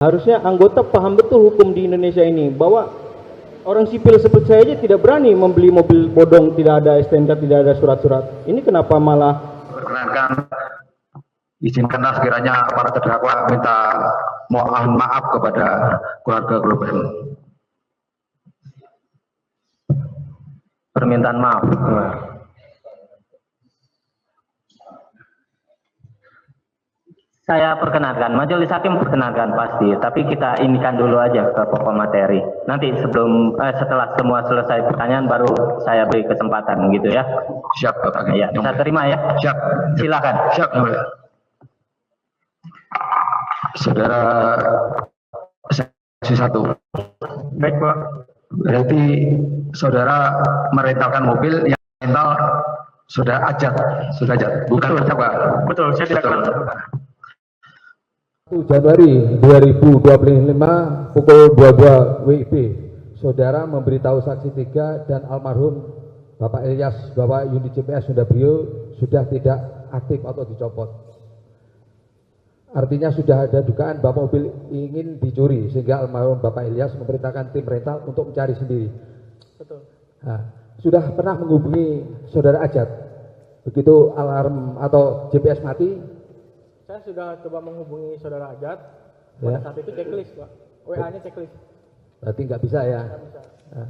Harusnya anggota paham betul hukum di Indonesia ini, bahwa orang sipil seperti saya aja tidak berani membeli mobil bodong, tidak ada STNK, tidak ada surat-surat. Ini kenapa malah Perkenankan, izinkanlah sekiranya para terdakwa minta mohon maaf kepada keluarga korban. Permintaan maaf. Saya perkenalkan, majelis hakim perkenalkan pasti, tapi kita inikan dulu aja ke pokok materi. Nanti setelah semua selesai pertanyaan baru saya beri kesempatan gitu ya. Siap, Bapak. Ya, bisa terima ya. Siap. Silakan. Siap, Saudara saksi 1. Baik, Pak. Berarti saudara merentalkan mobil yang rental sudah ajat, bukan siapa? Betul, saya tidak kenal. 1 Januari 2025 pukul 22 WIB, saudara memberitahu saksi 3 dan almarhum Bapak Ilyas bahwa unit GPS sudah tidak aktif atau dicopot. Artinya sudah ada dugaan bahwa mobil ingin dicuri, sehingga almarhum Bapak Ilyas memerintahkan tim rental untuk mencari sendiri. Betul. Nah, sudah pernah menghubungi saudara Ajat begitu alarm atau GPS mati? Saya sudah coba menghubungi saudara Ajat. Pada saat itu checklist, Pak. WA-nya checklist. Berarti nggak bisa ya? Nggak bisa. Nah.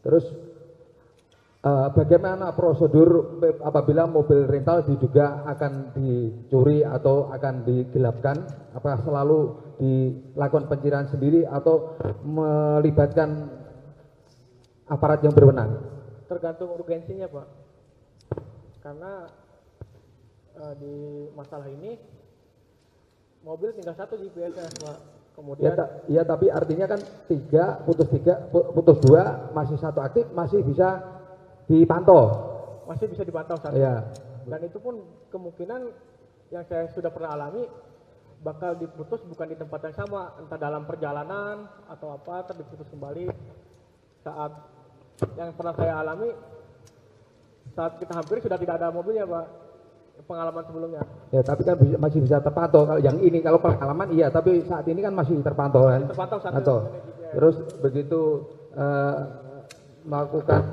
Terus bagaimana prosedur apabila mobil rental diduga akan dicuri atau akan digelapkan? Apakah selalu dilakukan pencurian sendiri atau melibatkan aparat yang berwenang? Tergantung urgensinya, Pak. Karena di masalah ini mobil tinggal 1 GPS-nya, Pak. Kemudian ya, tapi artinya kan 3 putus 2 masih 1 aktif, masih bisa dipantau. masih bisa dipantau saat Ya. Dan itu pun kemungkinan yang saya sudah pernah alami bakal diputus bukan di tempat yang sama, entah dalam perjalanan atau apa, terdiputus kembali. Saat yang pernah saya alami, saat kita hampir sudah tidak ada mobilnya, Pak. Pengalaman sebelumnya. Ya, tapi kan masih bisa terpantau. Kalau yang ini, kalau pengalaman iya, tapi saat ini kan masih terpantau kan. Terpantau saat Atau, terus begitu melakukan,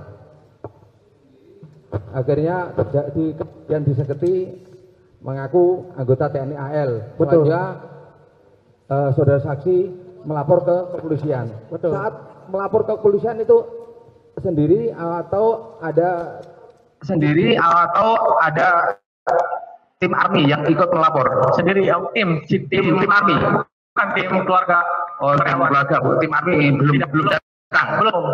akhirnya terjadi yang disengketi mengaku anggota TNI AL. Betul. Selanjutnya saudara saksi melapor ke kepolisian. Betul. Saat melapor ke kepolisian itu sendiri atau ada tim army yang ikut melapor? sendiri tim army, bukan tim keluarga. Oh, tim keluarga, Bu. Tim army belum datang. Belum.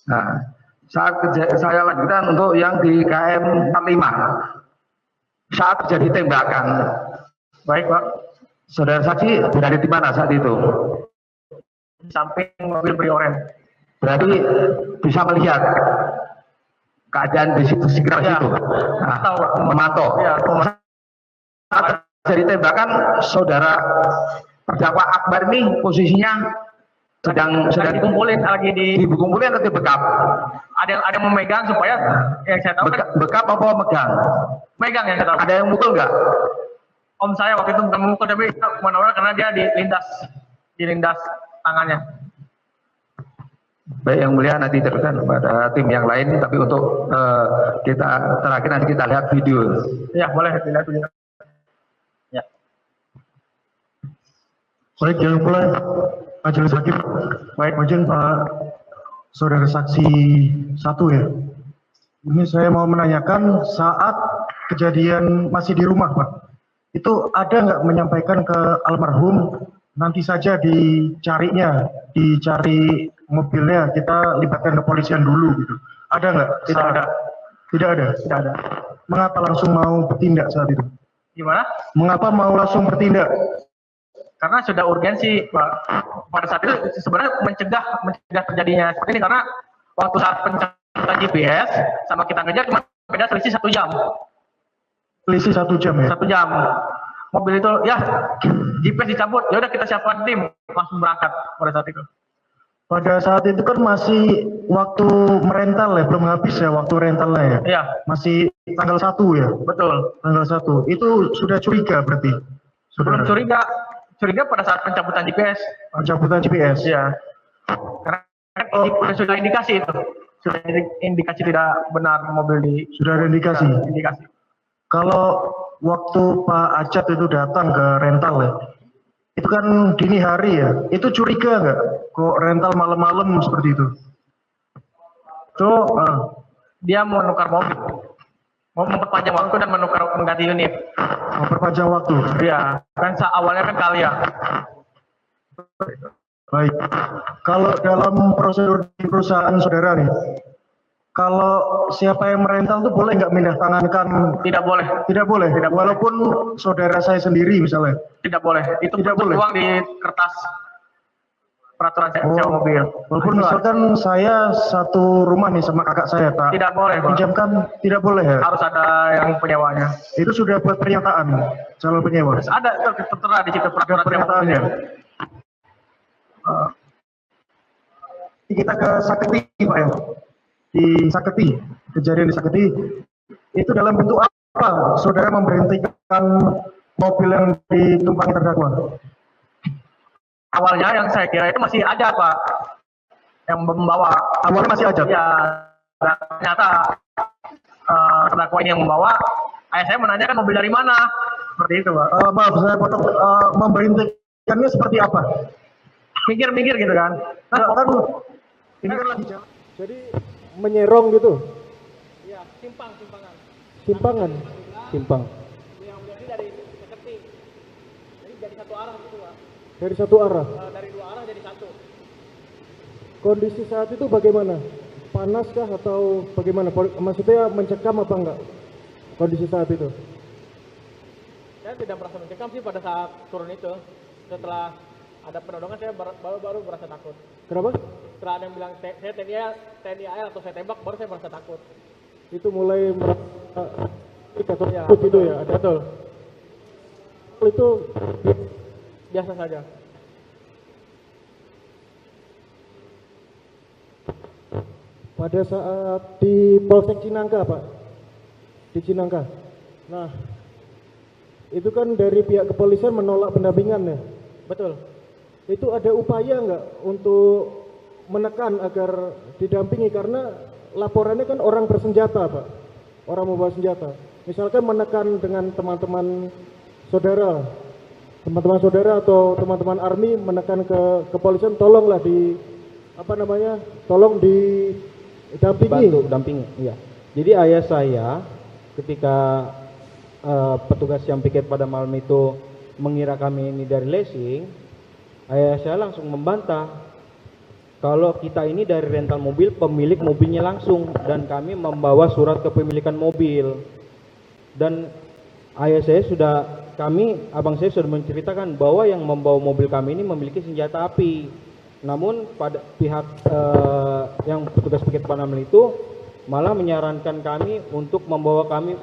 Nah, saya lanjutkan untuk yang di KM 45. Saat terjadi tembakan, Baik, Pak. saudara saksi berada di mana saat itu? Di samping mobil Prioren. Berarti bisa melihat keadaan di situ sekitar Ya. situ. Nah, memantau. Ya, Saat terjadi tembakan, saudara terdakwa Akbar ini posisinya sedang dikumpulin lagi dikumpulin atau dibekap? ada yang memegang supaya yang saya tahu kan Bekap apa megang? megang yang saya tahu. Ada yang mukul nggak? Om saya waktu itu bukan memukul tapi mana karena dia dilindas tangannya. Baik, yang mulia, nanti teruskan kepada tim yang lain, tapi untuk kita terakhir nanti kita lihat video. Ya, boleh dilihat dulu. Ya. Baik, yang mulai majelis hakim. Baik, izin Pak saudara saksi 1 ya. Ini saya mau menanyakan saat kejadian masih di rumah, Pak. Itu ada nggak menyampaikan ke almarhum nanti saja dicari mobilnya, kita libatkan kepolisian dulu gitu. Ada nggak? Tidak ada. Tidak ada. Tidak ada. Mengapa langsung mau bertindak saat itu? Gimana? Mengapa mau langsung bertindak? Karena sudah urgensi, Pak. Pada saat itu sebenarnya mencegah terjadinya seperti ini, karena waktu saat pencarian GPS sama kita ngejar cuma beda selisih 1 jam. Selisih 1 jam ya? 1 jam. Mobil itu ya GPS dicabut, ya udah kita siapkan tim langsung berangkat pada saat itu. Pada saat itu kan masih waktu merental ya, belum habis ya waktu rentalnya ya? Iya. Masih tanggal 1 ya? Betul. Tanggal 1. Itu sudah curiga berarti? Sebelum Saudara. curiga pada saat pencabutan GPS. Pencabutan GPS. Iya. Karena sudah indikasi itu. Sudah indikasi tidak benar mobil di Sudah ada indikasi. indikasi. Kalau waktu Pak Acat itu datang ke rental ya, itu kan dini hari ya, itu curiga nggak? Kok rental malam-malam seperti itu? Itu dia mau menukar mobil. Mau memperpanjang waktu dan mengganti unit. Memperpanjang waktu. Iya, kan awalnya kan kali ya. Baik. Kalau dalam prosedur di perusahaan saudara nih, kalau siapa yang merental tuh boleh nggak mindah tangankan? Tidak boleh. Tidak boleh. Tidak boleh. Walaupun saudara saya sendiri misalnya. Tidak boleh. Itu Tidak boleh. uang di kertas peraturan sewa mobil. Walaupun Itu misalkan saya satu rumah nih sama kakak saya, Pak. tidak boleh, Pak. Pinjamkan, tidak boleh ya? Harus ada yang penyewanya. Itu sudah buat pernyataan calon penyewa. Ada tertera di situ Ada peraturan sewa pernyataannya. mobil. Kita ke Saketi, Pak ya. Di Saketi, kejadian di Saketi, itu dalam bentuk apa? Saudara memberhentikan mobil yang ditumpangi terdakwa. Awalnya yang saya kira itu masih ada, Pak, yang membawa. Awalnya masih ada. Ya, ternyata terdakwa ini yang membawa. Ayah saya menanyakan mobil dari mana, seperti itu, Pak. Maaf, saya potong. Memberhentikannya seperti apa? Mikir-mikir gitu kan. Kan ini kan lagi jalan. Jadi menyerong gitu. Iya, simpangan. Simpangan. Simpang. Yang berarti dari Seketi. Jadi jadi satu arah gitu, Pak. Dari satu arah. Dari dua arah jadi satu. Kondisi saat itu bagaimana? Panaskah atau bagaimana? Maksudnya mencekam apa enggak? Kondisi saat itu? Saya tidak merasa mencekam sih pada saat turun itu. Setelah ada penodongan saya baru merasa takut. Kenapa? Setelah ada yang bilang saya TNI AL atau saya tembak, baru saya merasa takut. Itu mulai merasa atau Ya, takut itu ya? Ada Betul. itu Biasa saja. pada saat di Polsek Cinangka, Pak. Di Cinangka. Nah, itu kan dari pihak kepolisian menolak pendampingan ya. Betul. Itu ada upaya nggak untuk menekan agar didampingi, karena laporannya kan orang bersenjata, Pak, orang membawa senjata. Misalkan menekan dengan teman-teman saudara atau teman-teman army menekan ke kepolisian, tolonglah tolong didampingi. Bantu dampingi, iya. Jadi ayah saya ketika petugas yang piket pada malam itu mengira kami ini dari leasing, ayah saya langsung membantah kalau kita ini dari rental mobil, pemilik mobilnya langsung, dan kami membawa surat kepemilikan mobil. Dan abang saya sudah menceritakan bahwa yang membawa mobil kami ini memiliki senjata api. Namun pada pihak yang petugas piket Panamel itu malah menyarankan kami untuk mengambil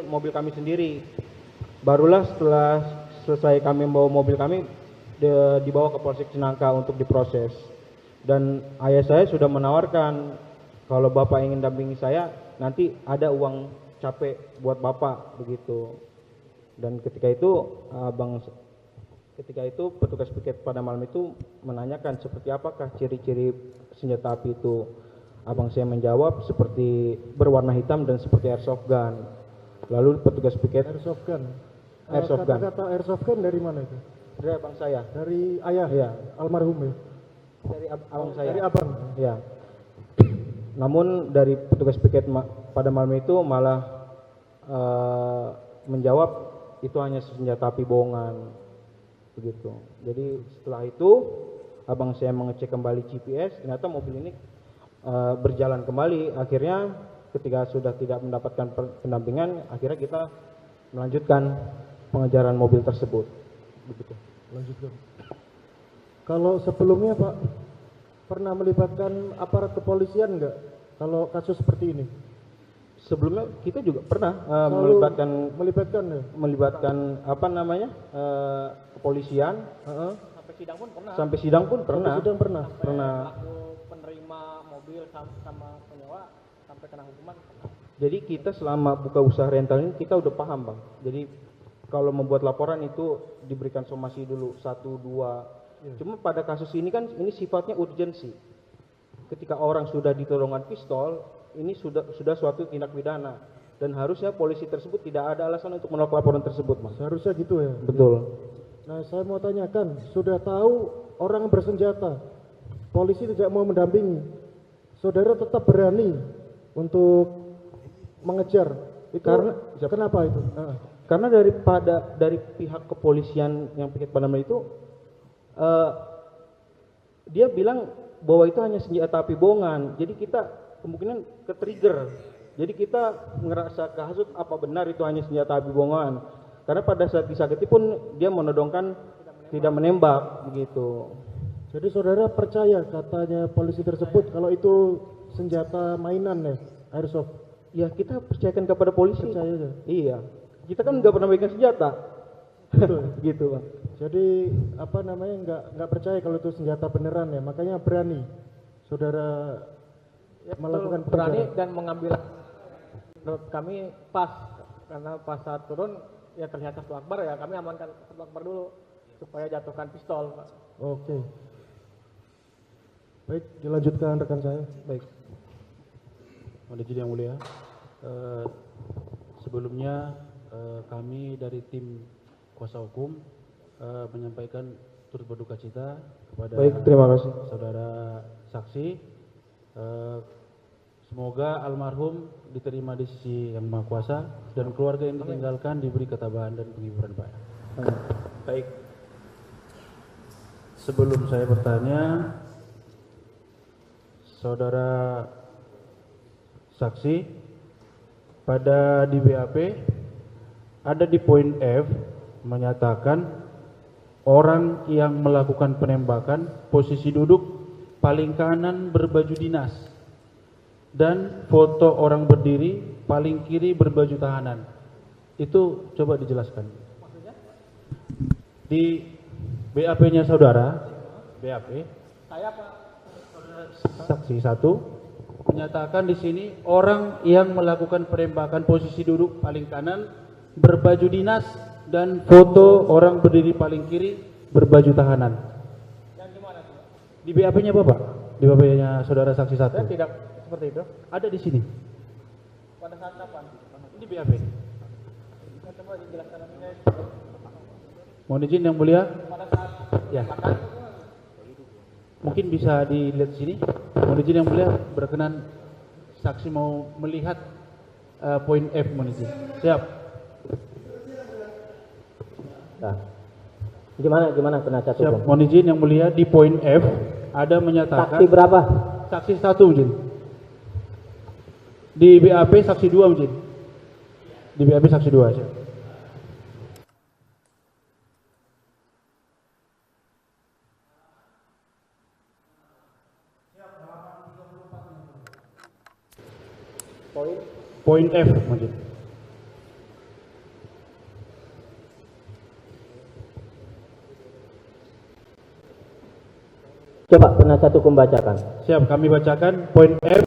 mobil kami sendiri. Barulah setelah selesai kami membawa mobil kami dibawa ke Polsek Cinangka untuk diproses. Dan ayah saya sudah menawarkan kalau bapak ingin dampingi saya, nanti ada uang capek buat bapak begitu. Dan ketika itu petugas piket pada malam itu menanyakan seperti apakah ciri-ciri senjata api itu. Abang saya menjawab seperti berwarna hitam dan seperti airsoft gun. Lalu petugas piket Airsoft gun. Kata airsoft gun dari mana itu? dari abang saya, Dari ayah, Iya. almarhum ya? dari abang saya. Dari abang. Ya. Namun dari petugas piket pada malam itu malah menjawab itu hanya senjata api bohongan begitu. Jadi setelah itu abang saya mengecek kembali GPS, ternyata mobil ini berjalan kembali. Akhirnya ketika sudah tidak mendapatkan pendampingan, akhirnya kita melanjutkan pengejaran mobil tersebut begitu. Lanjutkan. Kalau sebelumnya, Pak, pernah melibatkan aparat kepolisian nggak kalau kasus seperti ini? Sebelumnya kita juga pernah Selalu melibatkan kepolisian. Sampai sidang pun pernah. Sampai sidang pun pernah. Sampai sidang pernah. Aku penerima mobil sama penyewa sampai kena hukuman pernah. Jadi kita selama buka usaha rental ini kita udah paham, Bang. Jadi kalau membuat laporan itu diberikan somasi dulu 1, 2. Cuma pada kasus ini kan ini sifatnya urgensi. Ketika orang sudah ditodongkan pistol, ini sudah suatu tindak pidana dan harusnya polisi tersebut tidak ada alasan untuk menolak laporan tersebut, Mas. Seharusnya gitu ya. Betul. Nah, saya mau tanyakan, sudah tahu orang bersenjata, polisi tidak mau mendampingi, saudara tetap berani untuk mengejar. Itu kenapa itu? Karena dari pihak kepolisian yang piket pada malam itu, dia bilang bahwa itu hanya senjata api bohongan. Jadi kita kemungkinan ke-trigger. Jadi kita ngerasa kehasut apa benar itu hanya senjata api bohongan. Karena pada saat disakiti pun dia menodongkan tidak menembak begitu. Jadi saudara percaya katanya polisi tersebut kalau itu senjata mainan ya, airsoft? Ya kita percayakan kepada polisi. Percaya aja. Iya. Kita kan nggak pernah megang senjata. Betul. Gitu, Bang. Jadi apa namanya nggak percaya kalau itu senjata beneran ya, makanya berani saudara melakukan berani pengejaran. dan mengambil. Menurut kami pas, karena pas saat turun ya terlihat satu akbar, ya kami amankan satu akbar dulu supaya jatuhkan pistol, Pak. Oke. Baik, dilanjutkan rekan saya. Baik. Mohon izin yang mulia. Sebelumnya kami dari tim kuasa hukum menyampaikan turut berduka cita kepada Baik, terima kasih. saudara saksi. Semoga almarhum diterima di sisi yang Maha Kuasa dan keluarga yang ditinggalkan diberi ketabahan dan penghiburan, Pak. Baik. Sebelum saya bertanya, saudara saksi, pada di BAP ada di poin F menyatakan orang yang melakukan penembakan posisi duduk paling kanan berbaju dinas dan foto orang berdiri paling kiri berbaju tahanan. Itu coba dijelaskan. Di BAP-nya saudara, BAP, Saya Pak, saksi 1 menyatakan di sini orang yang melakukan penembakan posisi duduk paling kanan berbaju dinas dan foto orang berdiri paling kiri berbaju tahanan. yang gimana tuh? Di BAP-nya Bapak? Di BAP-nya saudara saksi 1. Saya tidak seperti itu. Ada di sini. Pada saat kapan? Di BAP. Saya coba dijelaskan lagi. Mohon izin yang mulia. Pada saat Ya. Mungkin bisa dilihat sini. Mohon izin yang mulia, berkenan saksi mau melihat poin F, mohon izin. Siap. Nah, gimana penasihat Siap. hukum? Mohon izin yang mulia, di poin F ada menyatakan Saksi berapa? saksi 1, izin. Di BAP saksi 2, izin. Di BAP saksi 2, siap. Poin F, Majid. Coba penasihat hukum bacakan. Siap, kami bacakan poin F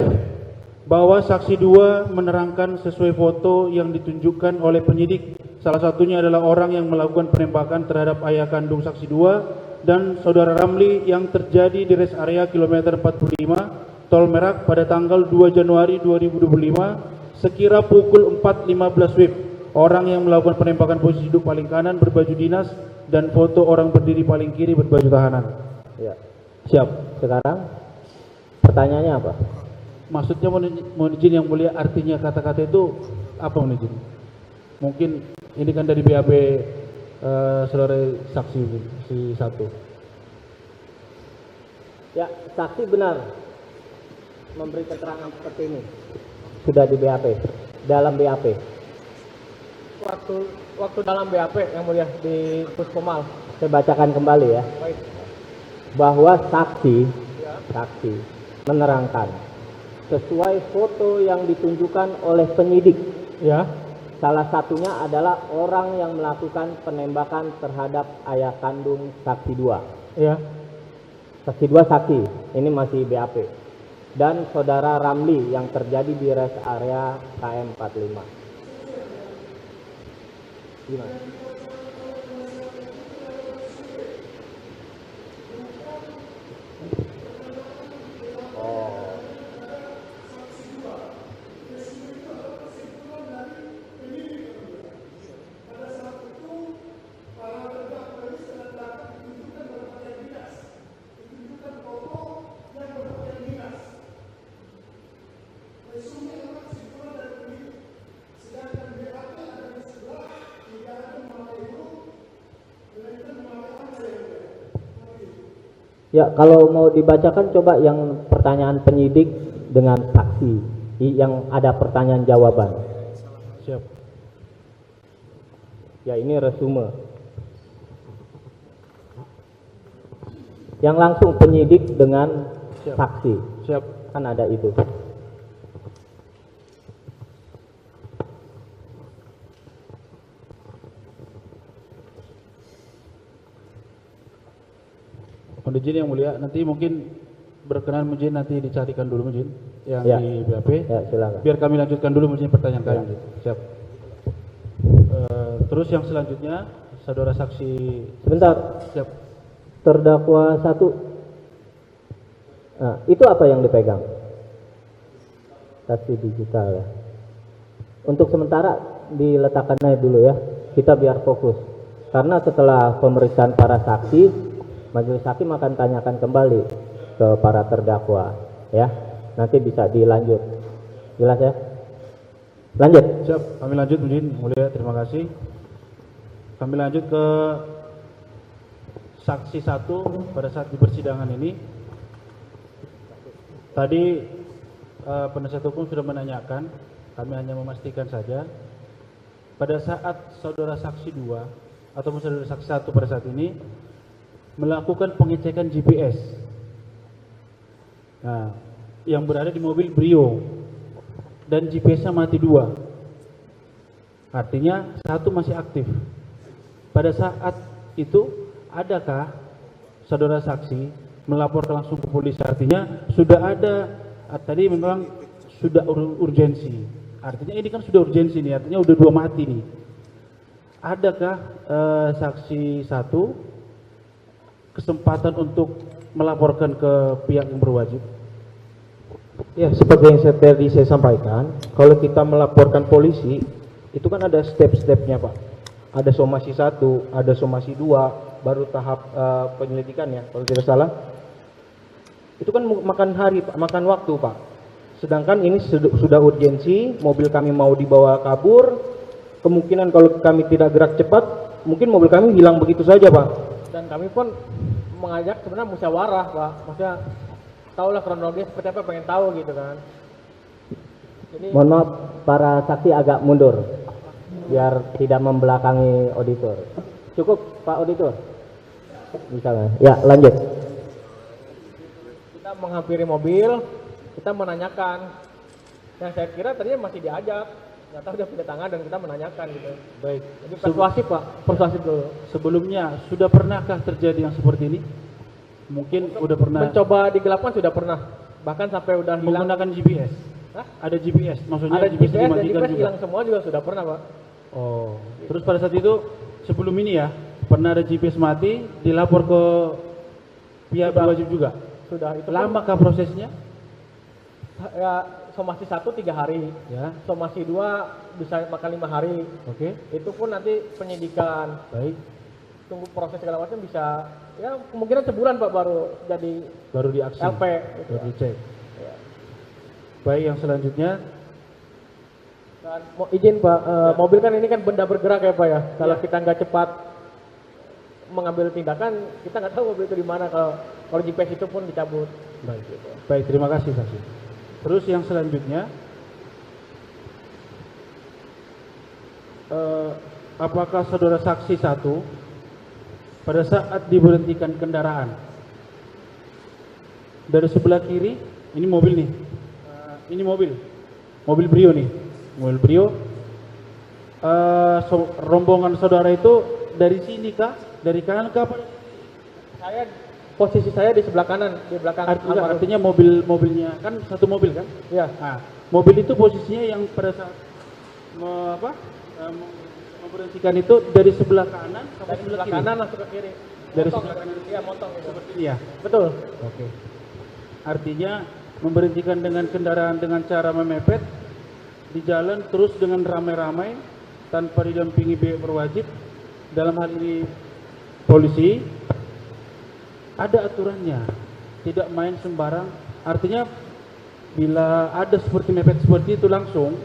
bahwa saksi 2 menerangkan sesuai foto yang ditunjukkan oleh penyidik. Salah satunya adalah orang yang melakukan penembakan terhadap ayah kandung saksi 2 dan saudara Ramli yang terjadi di rest area kilometer 45 Tol Merak pada tanggal 2 Januari 2025 sekira pukul 4.15 WIB. Orang yang melakukan penembakan posisi duduk paling kanan berbaju dinas dan foto orang berdiri paling kiri berbaju tahanan. Ya. Siap. Sekarang pertanyaannya apa? Maksudnya mohon izin yang mulia, artinya kata-kata itu apa mohon izin? Mungkin ini kan dari BAP saudara saksi si 1. Ya, saksi benar memberi keterangan seperti ini. Sudah di BAP, dalam BAP. Waktu dalam BAP yang mulia di Puskomal. Saya bacakan kembali ya. Baik. Bahwa saksi menerangkan sesuai foto yang ditunjukkan oleh penyidik. Ya. Salah satunya adalah orang yang melakukan penembakan terhadap ayah kandung saksi 2. Ya. Saksi 2 saksi, ini masih BAP. Dan saudara Ramli yang terjadi di rest area KM 45. Gimana? Ya, kalau mau dibacakan coba yang pertanyaan penyidik dengan saksi yang ada pertanyaan jawaban. Siap. Ya, ini resume. Yang langsung penyidik dengan Siap. saksi. Siap. Kan ada itu. Mohon izin yang mulia, nanti mungkin berkenan mungkin nanti dicarikan dulu mungkin yang Ya. di BAP. Ya, silakan. Biar kami lanjutkan dulu mungkin pertanyaan kami. Ya. Mungkin. Siap. Terus yang selanjutnya, saudara saksi. Sebentar. Siap. Terdakwa 1. Nah, itu apa yang dipegang? Saksi digital ya. Untuk sementara diletakkan aja dulu ya. Kita biar fokus. Karena setelah pemeriksaan para saksi, majelis hakim akan tanyakan kembali ke para terdakwa ya. Nanti bisa dilanjut. Jelas ya? Lanjut. Siap, kami lanjut mungkin mulia, terima kasih. Kami lanjut ke saksi 1 pada saat di persidangan ini. Tadi penasihat hukum sudah menanyakan, kami hanya memastikan saja. Pada saat saudara saksi 2 ataupun saudara saksi 1 pada saat ini melakukan pengecekan GPS. Nah, yang berada di mobil Brio dan GPS-nya mati 2. Artinya 1 masih aktif. Pada saat itu adakah saudara saksi melaporkan langsung ke polisi? Artinya sudah ada, tadi memang sudah urgensi. Artinya ini kan sudah urgensi nih, artinya udah 2 mati nih. Adakah saksi 1 kesempatan untuk melaporkan ke pihak yang berwajib? Ya, seperti yang tadi saya sampaikan, kalau kita melaporkan polisi, itu kan ada step-stepnya Pak. Ada somasi 1, ada somasi 2, baru tahap penyelidikan ya, kalau tidak salah. Itu kan makan hari, Pak, makan waktu Pak. Sedangkan ini sudah urgensi, mobil kami mau dibawa kabur, kemungkinan kalau kami tidak gerak cepat, mungkin mobil kami hilang begitu saja Pak. Dan kami pun mengajak sebenarnya musyawarah Pak, maksudnya tahulah kronologi seperti apa, pengen tahu gitu kan. Jadi, Mohon maaf, para saksi agak mundur biar tidak membelakangi auditor. Cukup Pak auditor? Misalnya. Ya, lanjut. kita menghampiri mobil, kita menanyakan. Yang saya kira tadinya masih diajak, nggak tahu dia punya tangan dan kita menanyakan gitu. Baik. Jadi persuasif Pak, persuasif dulu. Sebelumnya sudah pernahkah terjadi yang seperti ini? Mungkin udah pernah Mencoba digelapkan sudah pernah, bahkan sampai udah hilang. menggunakan GPS. Hah? Ada GPS, maksudnya Ada GPS dan dimatikan GPS juga. hilang semua juga sudah pernah Pak. Oh, terus pada saat itu sebelum ini ya pernah ada GPS mati, dilapor ke pihak berwajib juga. Sudah itu. Lamakah prosesnya? Ya, somasi 1 3 hari, Ya, somasi 2 bisa makan 5 hari. oke, Itu pun nanti penyidikan, baik. tunggu proses segala macam bisa, ya kemungkinan sebulan Pak baru jadi Baru diaksi, LP. Gitu. baru dicek. Ya. Baik, yang selanjutnya, Dan izin Pak, mobil kan ini kan benda bergerak ya Pak ya. Kalau kita nggak cepat mengambil tindakan, kita nggak tahu mobil itu di mana. Kalau GPS itu pun dicabut. baik, baik, terima kasih saksi. Terus yang selanjutnya, apakah saudara saksi 1 pada saat diberhentikan kendaraan dari sebelah kiri, ini mobil nih, ini mobil Brio nih, mobil Brio, rombongan saudara itu dari sini kah, dari kanan kah? Posisi saya di sebelah kanan, di belakang. Artinya mobilnya kan satu mobil kan? Ya. Nah, mobil itu posisinya yang pada saat Memberhentikan itu dari sebelah kanan sampai Dari sebelah kiri. kanan langsung ke kiri. Dari Motong, sebelah kanan iya motong gitu. seperti ini ya. Betul. Oke. Artinya memberhentikan dengan kendaraan dengan cara memepet di jalan terus dengan ramai-ramai tanpa didampingi pihak berwajib, dalam hal ini polisi, ada aturannya, tidak main sembarang. Artinya bila ada seperti mepet seperti itu langsung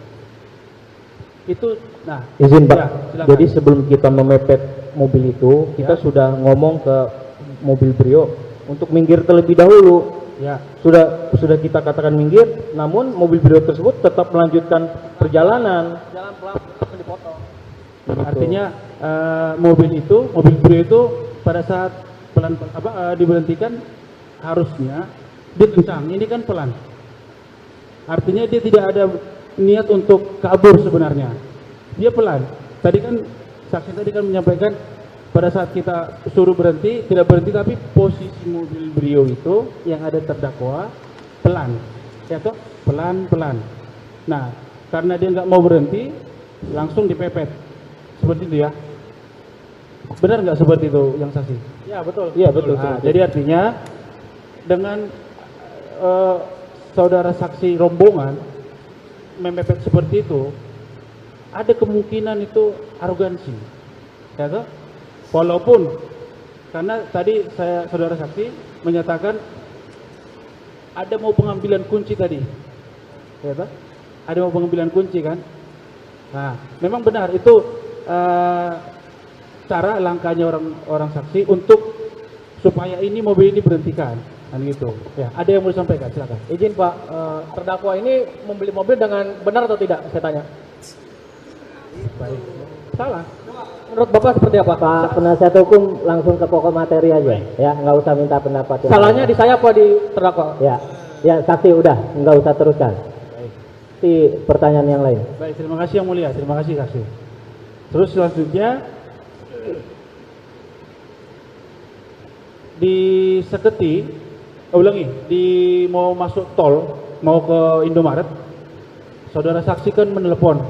itu, nah Izin Pak, ya, silakan. jadi sebelum kita memepet mobil itu, kita Ya. sudah ngomong ke mobil Brio untuk minggir terlebih dahulu. Ya, Sudah kita katakan minggir, namun mobil Brio tersebut tetap melanjutkan perjalanan. Jalan pelan langsung dipotong. artinya mobil Brio itu pada saat diberhentikan harusnya dia kencang, ini kan pelan. Artinya dia tidak ada niat untuk kabur sebenarnya. Dia pelan. Tadi kan saksi tadi kan menyampaikan pada saat kita suruh berhenti, tidak berhenti, tapi posisi mobil Brio itu yang ada terdakwa pelan, ya toh, pelan-pelan. Nah, karena dia nggak mau berhenti, langsung dipepet, seperti itu ya. Benar nggak seperti itu yang saksi? Ya betul. Iya betul. Nah, jadi artinya dengan saudara saksi rombongan memepet seperti itu, ada kemungkinan itu arogansi, ya toh? Walaupun karena tadi saudara saksi menyatakan ada mau pengambilan kunci tadi, ya toh? Ada mau pengambilan kunci kan? Nah, memang benar itu cara langkahnya orang saksi untuk supaya ini mobil ini berhentikan, kan gitu. Ya, ada yang mau disampaikan, silakan. Izin Pak, terdakwa ini membeli mobil dengan benar atau tidak? Saya tanya. Baik. Salah. Menurut Bapak seperti apa? Pak penasihat hukum langsung ke pokok materi aja, ya nggak usah minta pendapat. yang Salahnya lain. di saya apa di terdakwa? Ya, saksi udah nggak usah teruskan. Di pertanyaan yang lain. Baik, terima kasih yang mulia, terima kasih saksi. Terus selanjutnya di Seketi, mau masuk tol, mau ke Indomaret, saudara saksi kan menelepon.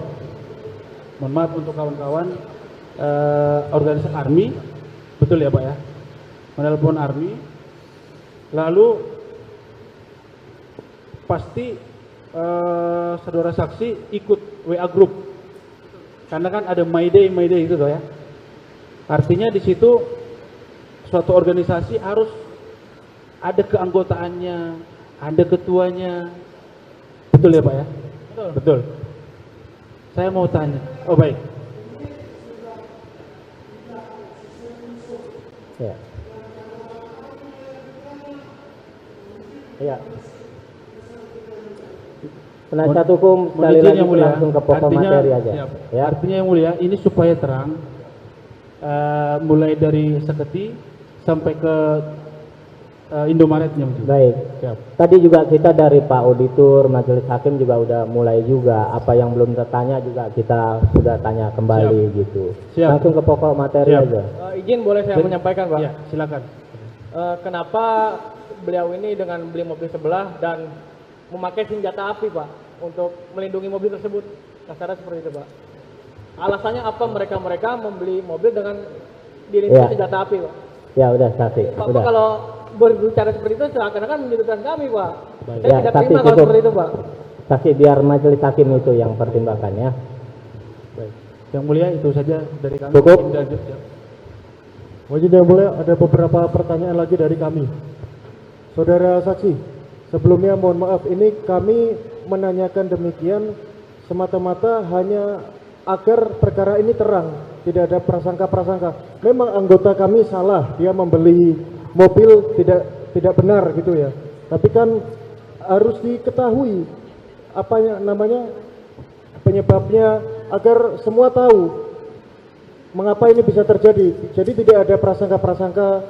Mohon maaf untuk kawan-kawan organisasi Army, betul ya Pak ya? Menelepon Army, lalu pasti saudara saksi ikut WA group, karena kan ada Mayday itu toh ya. Artinya di situ suatu organisasi harus ada keanggotaannya, ada ketuanya, betul ya Pak ya? Betul. Betul. Saya mau tanya, oh baik. Ya. Ya. Penasihat hukum sekali lagi langsung ke pokok materi aja. Siap. Ya. Artinya yang mulia, ini supaya terang, mulai dari Seketi sampai ke Indomaretnya. Baik. Siap. Tadi juga kita dari Pak Auditor, Majelis Hakim juga udah mulai juga. Apa yang belum tertanya juga kita sudah tanya kembali gitu. Siap. Langsung ke pokok materi Siap. aja. Izin boleh saya menyampaikan Pak? Ya, silakan. Kenapa beliau ini dengan beli mobil sebelah dan memakai senjata api Pak untuk melindungi mobil tersebut? Kasarnya seperti itu Pak. Alasannya apa mereka membeli mobil dengan dilindungi senjata api Pak? Ya udah saksi. Pak, Udah. kalau berbicara seperti itu seakan-akan menyudutkan kami Pak. Baik. Saya tidak terima kalau seperti itu Pak. Saksi biar Majelis Hakim itu yang pertimbangkan ya. Baik. Yang mulia itu saja dari kami. Cukup. Wajib yang mulia, ada beberapa pertanyaan lagi dari kami. Saudara saksi, sebelumnya mohon maaf, ini kami menanyakan demikian semata-mata hanya agar perkara ini terang, tidak ada prasangka-prasangka. Memang anggota kami salah, dia membeli mobil tidak benar gitu ya. Tapi kan harus diketahui apa yang namanya penyebabnya agar semua tahu mengapa ini bisa terjadi. Jadi tidak ada prasangka-prasangka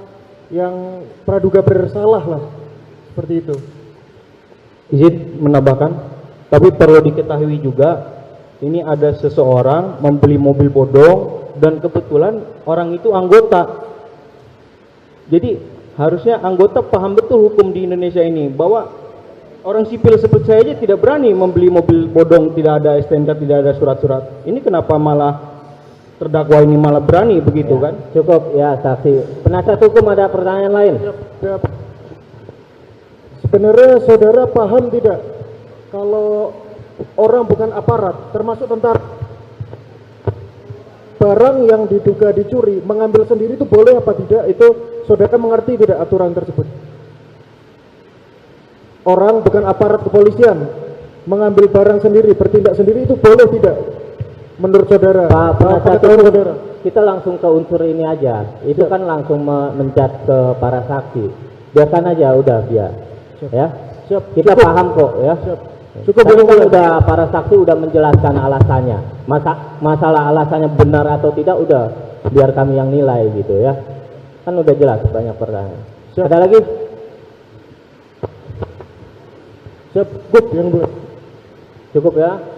yang praduga bersalah lah, seperti itu. Izin menambahkan, tapi perlu diketahui juga ini ada seseorang membeli mobil bodong dan kebetulan orang itu anggota. Jadi harusnya anggota paham betul hukum di Indonesia ini bahwa orang sipil seperti saya aja tidak berani membeli mobil bodong, tidak ada STNK, tidak ada surat-surat. Ini kenapa malah terdakwa ini malah berani begitu kan? Cukup ya saksi. Penasihat hukum ada pertanyaan lain? Sebenarnya saudara paham tidak kalau orang bukan aparat, termasuk tentara, barang yang diduga dicuri mengambil sendiri itu boleh apa tidak? Itu saudara mengerti tidak aturan tersebut? Orang bukan aparat kepolisian mengambil barang sendiri, bertindak sendiri itu boleh tidak? Menurut saudara? Pak penasihat hukum, kita langsung ke unsur ini aja. Itu kan langsung mencat ke para saksi. Biarkan aja udah biar. Ya. Kita paham kok ya. Cukup kan udah para saksi udah menjelaskan alasannya. Masalah alasannya benar atau tidak udah biar kami yang nilai gitu ya. Kan udah jelas banyak pertanyaan. Ada lagi? Cukup yang boleh. Cukup ya.